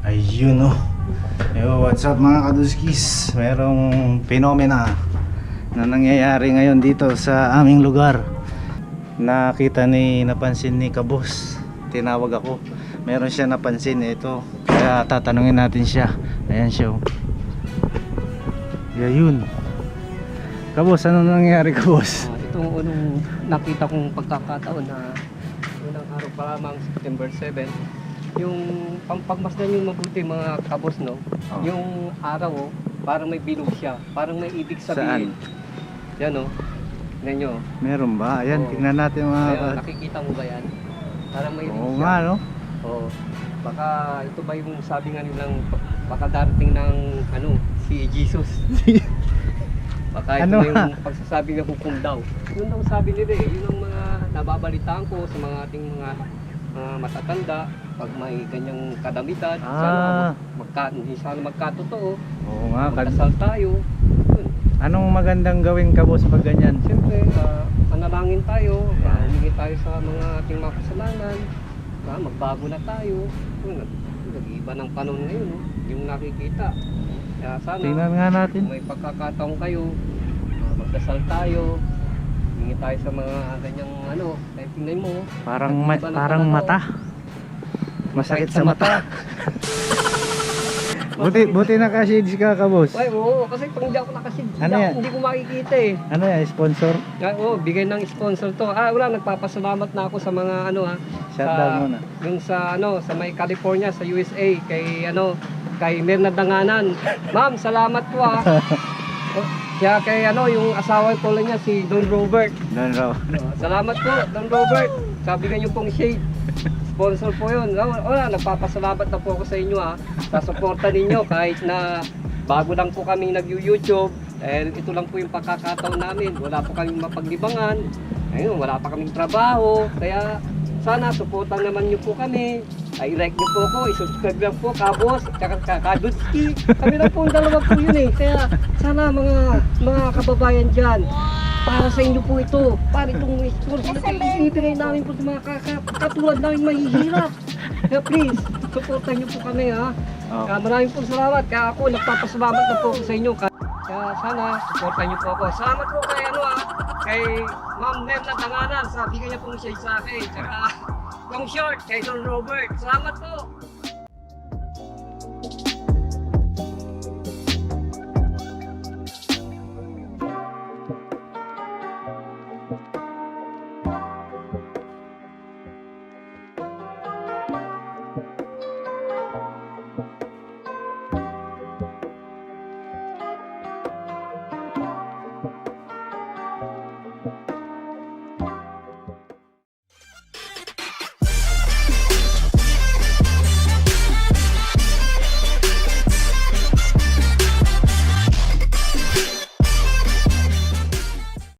Ayun oh. Yo, what's up mga kaduskis? Merong phenomena na nangyayari ngayon dito sa aming lugar. Napansin ni Kabos. Tinawag ako. Meron siya napansin ito. Kaya tatanungin natin siya. Ayan siya oh. Yun. Kabos, ano nangyayari Kabos? Itong unang nakita kong pagkakataon na unang araw pa lamang September 7, yung pagmasdan yung mabuti mga kabos, no? Oh. Yung araw, parang may bilog siya, parang may ibig sabihin. Saan? Yan, no? Tignan nyo. Meron ba? Ayan, Oo. tignan natin mga Ayan, nakikita mo ba yan? Parang may ibig Oo siya. nga no? Oo. Baka ito ba yung sabi nga nilang baka darating ng si Jesus. Baka ito Ano? na yung pagsasabi ng hukom daw. Yun daw sabi nila eh. Yun ang mga nababalitaan ko sa mga ating mga matatanda. Pag may ganyang kadamitan, hindi sana magkatotoo. Oo nga. Magdasal tayo. Yun. Anong magandang gawin Kabos pag ganyan? Siyempre, panalangin tayo. Humingi tayo sa mga ating mga kasalanan. Magbago na tayo. Yun, nag-iiba ng panahon ngayon. No? Yung nakikita. Kaya sana, Tingnan nga natin. kung may pagkakataon kayo, magdasal tayo. Humingi tayo sa mga ganyang kaya tingnan mo. Parang mata. Masakit sa mata. Buti naka-shades ka Kabos. Ay, oo, kasi pag hindi ako nakasid, Ano yan? hindi ko makikita eh. Ano yan? Sponsor? Oo, bigay ng sponsor to. Wala, nagpapasalamat na ako sa mga Shutdown muna. yung sa may California, sa USA, kay Mirna Danganan. Ma'am, salamat po Kaya kay yung asawa ko lang niya, si Don Robert. Doon raw. Salamat po, Don Robert. Sabi niyo pong shade. Sponsor po yun. Wala, nagpapasalamat na po ako sa inyo sa suporta ninyo kahit na bago lang po kami nag-YouTube. Ito lang po yung pagkakataon namin. Wala po kaming mapaglibangan. Ayun, wala pa kaming trabaho. Kaya sana suportan naman niyo po kami. I-like niyo po ako, i-subscribe lang po, Kabos, tsaka Kadutski. Kami lang po ang dalawa po yun eh. Kaya sana mga kababayan dyan, para sa inyo po ito. Para itong sponsor na ibibigay namin po sa mga katulad namin mahihirap. Kaya please, supportan niyo po kami Kaya maraming po salamat. Kaya ako nagpapasalamat na po sa inyo. Kaya sana supportan niyo po ako. Salamat po kay kay Ma'am Mirna Danganan sa bigay niya pong siya sa akin. Tsaka yung short kay Don Robert. Salamat po.